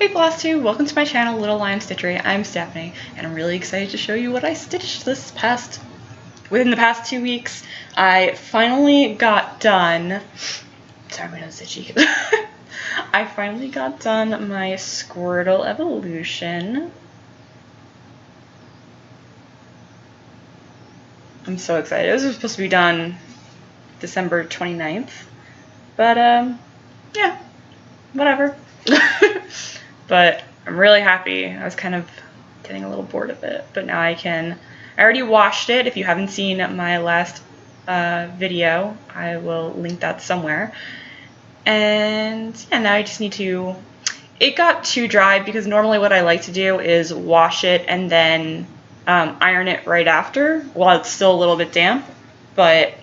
Hey Flosstube, welcome to my channel, Little Lion Stitchery. I'm Stephanie, and I'm really excited to show you what I stitched within the past 2 weeks. I finally got done, sorry my nose is itchy. I finally got done my Squirtle Evolution. I'm so excited. It was supposed to be done December 29th, but yeah, whatever. But I'm really happy. I was kind of getting a little bored of it, but now I already washed it. If you haven't seen my last video, I will link that somewhere. And yeah, now I just need to, it got too dry because normally what I like to do is wash it and then iron it right after while it's still a little bit damp, but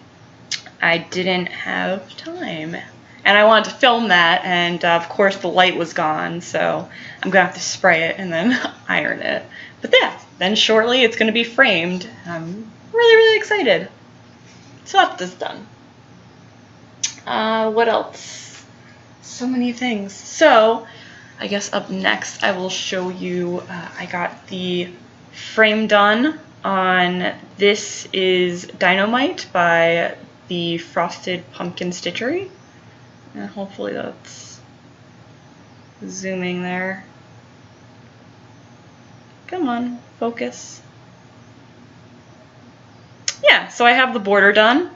I didn't have time. And I wanted to film that, and of course the light was gone, so I'm going to have to spray it and then iron it. But yeah, then shortly it's going to be framed. I'm really excited. So that's this done. What else? So many things. So I guess up next I will show you, I got the frame done on, this is Dino-mite by the Frosted Pumpkin Stitchery. And hopefully that's zooming there. Come on, focus. Yeah, so I have the border done.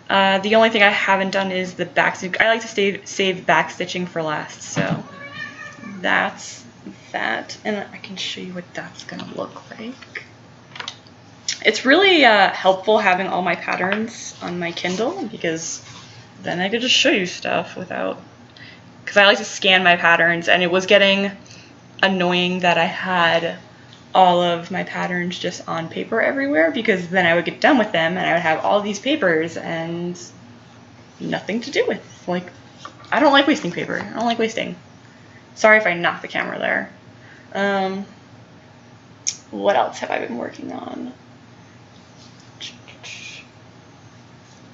The only thing I haven't done is the back stitching. I like to save back stitching for last, so that's that. And I can show you what that's gonna look like. It's really helpful having all my patterns on my Kindle, because then I could just show you stuff without, because I like to scan my patterns, and it was getting annoying that I had all of my patterns just on paper everywhere, because then I would get done with them and I would have all these papers and nothing to do with. Like, I don't like wasting paper. I don't like wasting. Sorry if I knocked the camera there. What else have I been working on?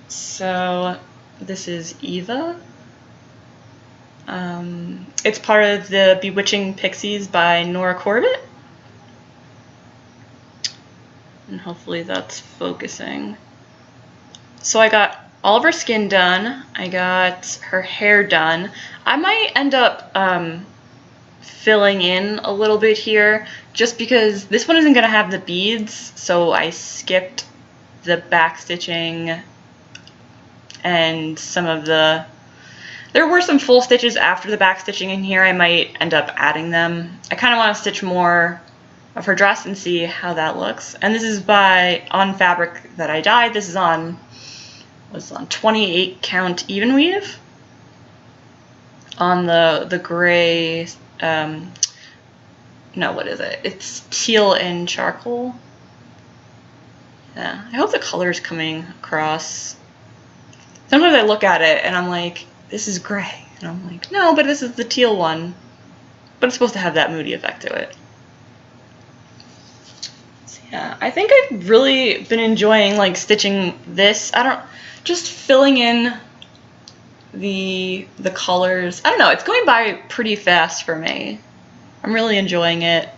So this is Eva. It's part of the Bewitching Pixies by Nora Corbett. And hopefully that's focusing. So I got all of her skin done. I got her hair done. I might end up filling in a little bit here, just because this one isn't going to have the beads, so I skipped the back stitching and some of the, there were some full stitches after the back stitching in here. I might end up adding them. I kind of want to stitch more of her dress and see how that looks. And this is on fabric that I dyed. This is on 28 count even weave on the gray, no, what is it? It's teal and charcoal. Yeah, I hope the color is coming across. Sometimes I look at it and I'm like, this is gray. And I'm like, no, but this is the teal one. But it's supposed to have that moody effect to it. So yeah, I think I've really been enjoying like stitching this. Just filling in the colors. I don't know, it's going by pretty fast for me. I'm really enjoying it.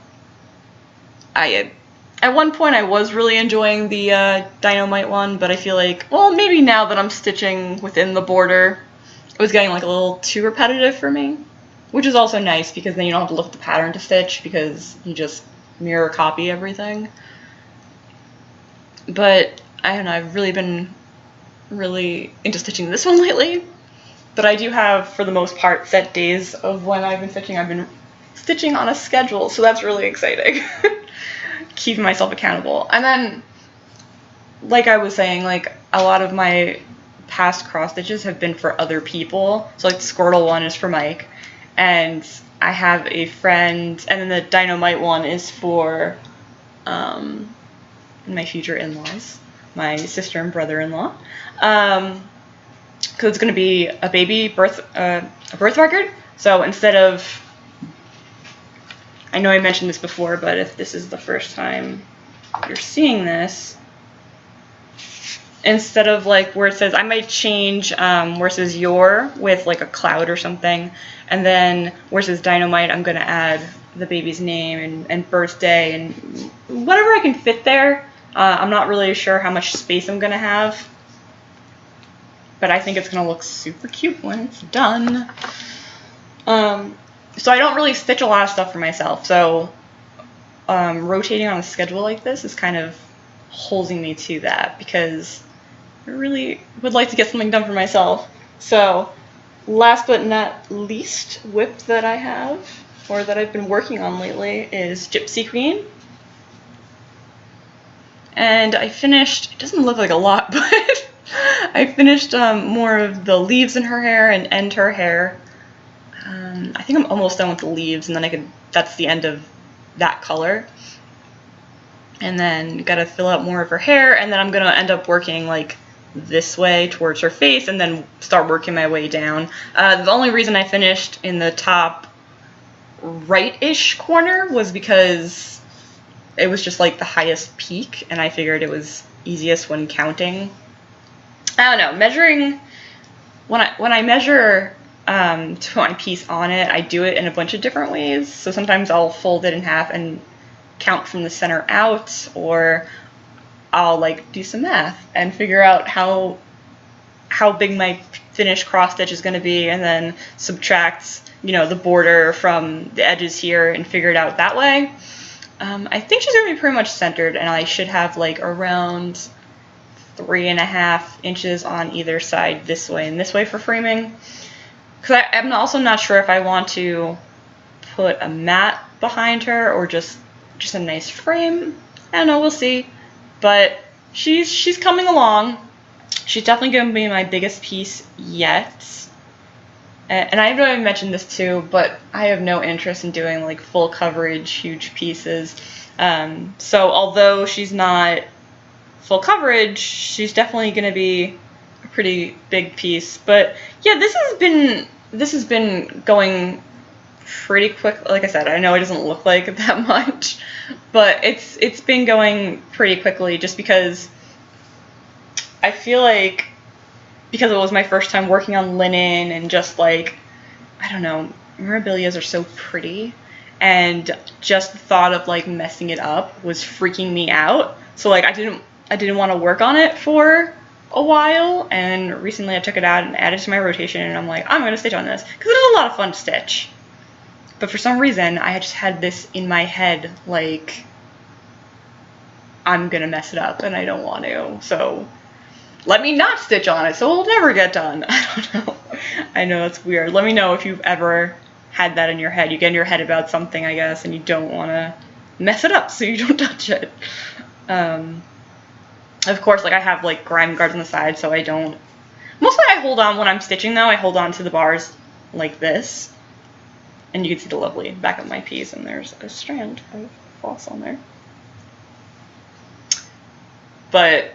At one point I was really enjoying the Dino-mite one, but I feel like, well, maybe now that I'm stitching within the border, it was getting like a little too repetitive for me, which is also nice because then you don't have to look at the pattern to stitch because you just mirror copy everything. But I don't know, I've really been into stitching this one lately. But I do have, for the most part, set days of when I've been stitching. I've been stitching on a schedule, so that's really exciting. Keeping myself accountable. And then, like I was saying, like a lot of my past cross stitches have been for other people. So like the Squirtle one is for Mike, and I have a friend, and then the Dino-mite one is for my future in-laws, my sister and brother-in-law, because it's going to be a birth record. So instead of, I know I mentioned this before, but if this is the first time you're seeing this, instead of like where it says, I might change where it says your with like a cloud or something, and then where it says Dino-mite, I'm gonna add the baby's name and birthday and whatever I can fit there. I'm not really sure how much space I'm gonna have, but I think it's gonna look super cute when it's done. So I don't really stitch a lot of stuff for myself, so rotating on a schedule like this is kind of holding me to that, because I really would like to get something done for myself. So last but not least whip that I have, or that I've been working on lately, is Gypsy Queen. And I finished, it doesn't look like a lot, but I finished more of the leaves in her hair and end her hair. I think I'm almost done with the leaves, and then that's the end of that color. And then gotta fill out more of her hair, and then I'm gonna end up working like this way towards her face, and then start working my way down. The only reason I finished in the top right-ish corner was because it was just like the highest peak, and I figured it was easiest when counting. I don't know, measuring, when I measure to put my piece on it, I do it in a bunch of different ways. So sometimes I'll fold it in half and count from the center out, or I'll like do some math and figure out how big my finished cross stitch is going to be, and then subtract, you know, the border from the edges here and figure it out that way. I think she's going to be pretty much centered, and I should have like around 3.5 inches on either side, this way and this way, for framing. Because I'm also not sure if I want to put a mat behind her or just a nice frame. I don't know, we'll see. But she's coming along. She's definitely going to be my biggest piece yet. And I know I mentioned this too, but I have no interest in doing like full coverage, huge pieces. So although she's not full coverage, she's definitely going to be a pretty big piece. But yeah, this has been going pretty quick. Like I said, I know it doesn't look like it that much, but it's been going pretty quickly, just because I feel like, because it was my first time working on linen, and just like, I don't know, Mirabilias are so pretty, and just the thought of like messing it up was freaking me out. So like I didn't want to work on it for a while, and recently I took it out and added it to my rotation, and I'm like, I'm gonna stitch on this because it is a lot of fun to stitch. But for some reason I just had this in my head, like, I'm gonna mess it up and I don't want to, so let me not stitch on it so it'll never get done. I don't know. I know that's weird. Let me know if you've ever had that in your head. You get in your head about something, I guess, and you don't want to mess it up so you don't touch it. Of course, like, I have like grime guards on the side, so I don't. Mostly I hold on when I'm stitching, though. I hold on to the bars like this. And you can see the lovely back of my piece, and there's a strand of floss on there. But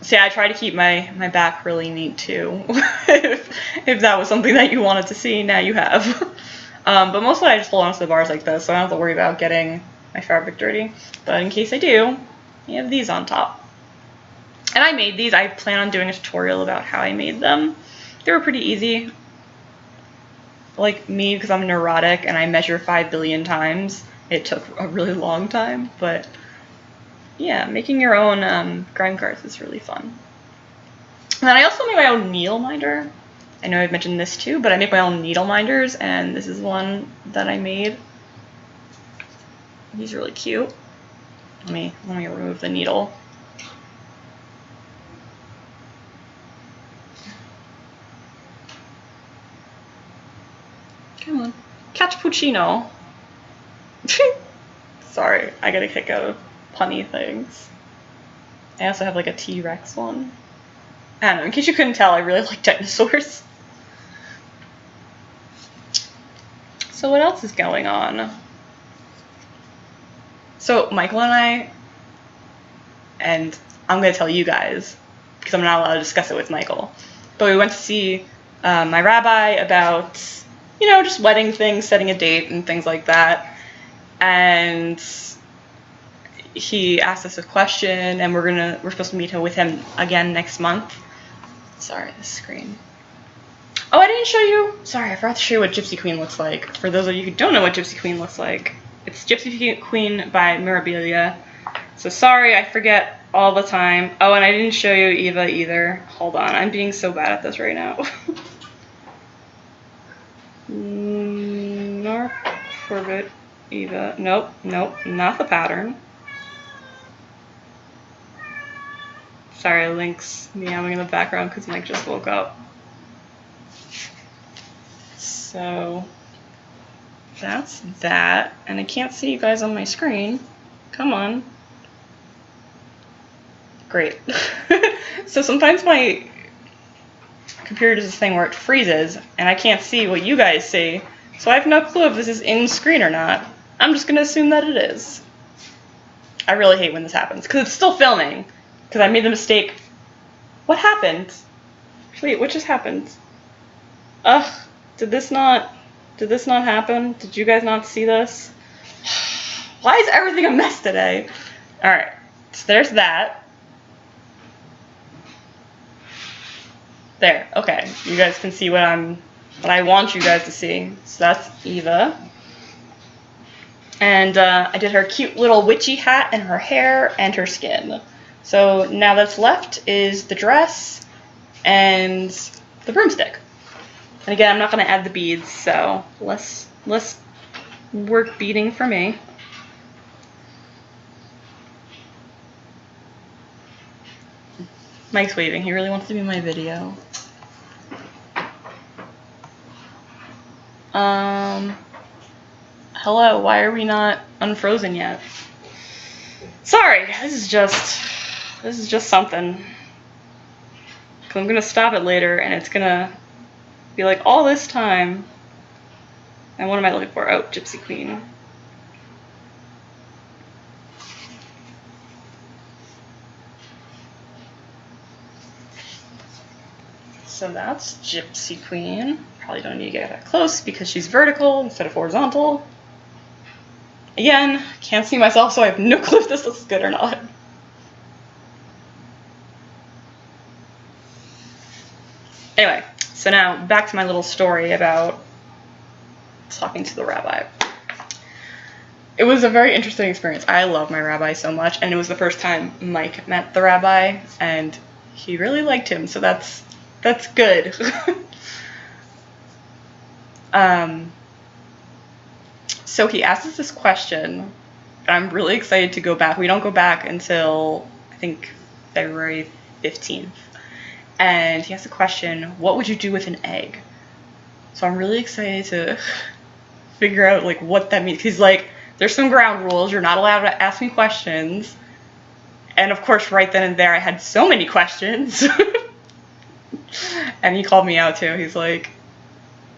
see, I try to keep my back really neat too. if that was something that you wanted to see, now you have. But mostly I just hold on to the bars like this, so I don't have to worry about getting my fabric dirty. But in case I do, you have these on top. And I made these. I plan on doing a tutorial about how I made them. They were pretty easy. Like me, because I'm neurotic and I measure 5 billion times, it took a really long time. But yeah, making your own grime cards is really fun. And then I also made my own needle minder. I know I've mentioned this too, but I make my own needle minders, and this is one that I made. He's really cute. Let me remove the needle. Come on. Cappuccino. Sorry, I get a kick out of punny things. I also have like a T-Rex one. I don't know, in case you couldn't tell, I really like dinosaurs. So what else is going on? So Michael and I'm going to tell you guys, because I'm not allowed to discuss it with Michael, but we went to see my rabbi about, you know, just wedding things, setting a date and things like that. And he asked us a question, and we're supposed to meet with him again next month. Sorry, the screen. Oh, I didn't show you. Sorry, I forgot to show you what Gypsy Queen looks like. For those of you who don't know what Gypsy Queen looks like, it's Gypsy Queen by Mirabilia. So sorry, I forget all the time. Oh, and I didn't show you Eva either. Hold on, I'm being so bad at this right now. Nora Corbett, Eva. Nope, not the pattern. Sorry, Link's meowing in the background because Mike just woke up. So that's that, and I can't see you guys on my screen. Come on. Great. So sometimes my computer does this thing where it freezes, and I can't see what you guys see, so I have no clue if this is in screen or not. I'm just gonna assume that it is. I really hate when this happens, because it's still filming, because I made the mistake. What happened? Wait, what just happened? Ugh. Did this not happen? Did you guys not see this? Why is everything a mess today? Alright, so there's that. There, okay. You guys can see what I want you guys to see. So that's Eva. And I did her cute little witchy hat and her hair and her skin. So now that's left is the dress and the broomstick. And again, I'm not going to add the beads, so less work beading for me. Mike's waving. He really wants to be in my video. Hello, why are we not unfrozen yet? Sorry, this is just something. 'Cause I'm going to stop it later, and it's going to be like all this time. And what am I looking for? Oh, Gypsy Queen. So that's Gypsy Queen. Probably don't need to get that close because she's vertical instead of horizontal. Again, can't see myself, so I have no clue if this looks good or not. Anyway, so now back to my little story about talking to the rabbi. It was a very interesting experience. I love my rabbi so much, and it was the first time Mike met the rabbi, and he really liked him, so that's good. So he asked us this question, and I'm really excited to go back. We don't go back until, I think, February 15th. And he asked the question, what would you do with an egg? So I'm really excited to figure out like what that means. He's like, there's some ground rules. You're not allowed to ask me questions. And of course, right then and there, I had so many questions. And he called me out too. He's like,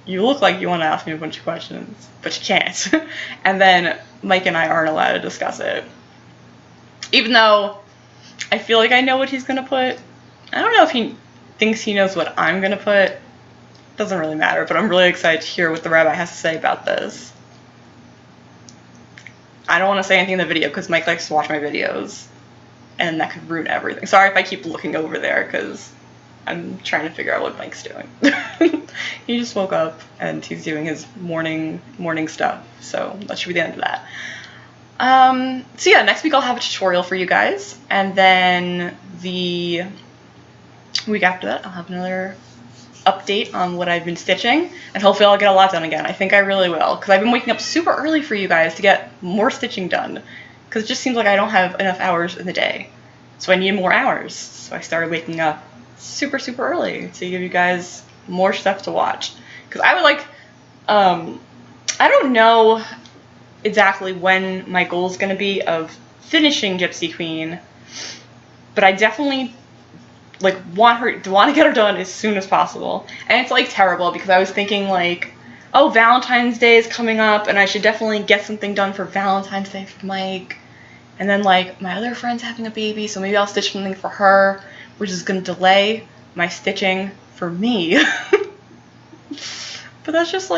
you look like you want to ask me a bunch of questions, but you can't. And then Mike and I aren't allowed to discuss it. Even though I feel like I know what he's going to put. I don't know if he thinks he knows what I'm going to put. Doesn't really matter, but I'm really excited to hear what the rabbi has to say about this. I don't want to say anything in the video because Mike likes to watch my videos, and that could ruin everything. Sorry if I keep looking over there because I'm trying to figure out what Mike's doing. He just woke up and he's doing his morning stuff, so that should be the end of that. So yeah, next week I'll have a tutorial for you guys, and then the week after that I'll have another update on what I've been stitching, and hopefully I'll get a lot done again. I think I really will, because I've been waking up super early for you guys to get more stitching done, because it just seems like I don't have enough hours in the day, so I need more hours. So I started waking up super early to give you guys more stuff to watch, because I would like, I don't know exactly when my goal is going to be of finishing Gypsy Queen, but I definitely like want to get her done as soon as possible. And it's like terrible because I was thinking like, oh, Valentine's Day is coming up and I should definitely get something done for Valentine's Day for Mike. And then like my other friend's having a baby, so maybe I'll stitch something for her, which is going to delay my stitching for me. But that's just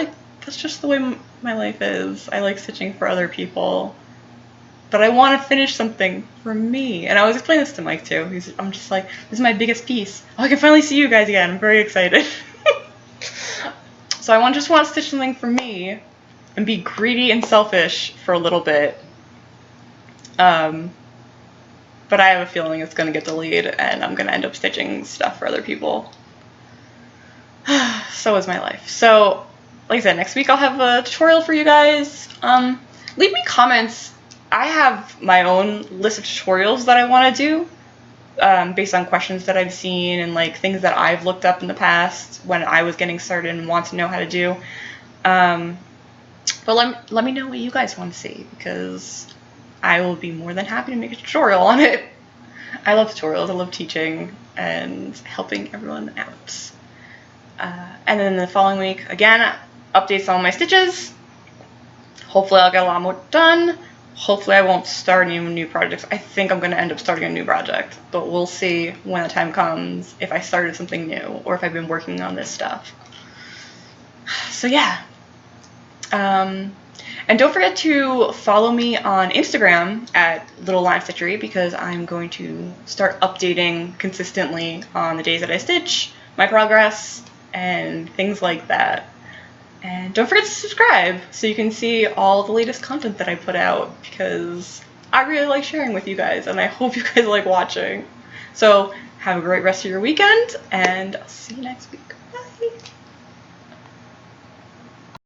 the way my life is. I like stitching for other people, but I want to finish something for me. And I was explaining this to Mike too. I'm just like, this is my biggest piece. Oh, I can finally see you guys again. I'm very excited. So I just want to stitch something for me and be greedy and selfish for a little bit. But I have a feeling it's going to get delayed and I'm going to end up stitching stuff for other people. So is my life. So, like I said, next week I'll have a tutorial for you guys. Leave me comments. I have my own list of tutorials that I want to do based on questions that I've seen and like things that I've looked up in the past when I was getting started and want to know how to do. But let me know what you guys want to see, because I will be more than happy to make a tutorial on it. I love tutorials. I love teaching and helping everyone out. And then the following week, again, updates on my stitches. Hopefully I'll get a lot more done. Hopefully I won't start any new projects. I think I'm going to end up starting a new project, but we'll see when the time comes if I started something new or if I've been working on this stuff. So yeah. And don't forget to follow me on Instagram at Little Lime Stitchery, because I'm going to start updating consistently on the days that I stitch, my progress, and things like that. And don't forget to subscribe so you can see all the latest content that I put out, because I really like sharing with you guys and I hope you guys like watching. So have a great rest of your weekend and I'll see you next week. Bye!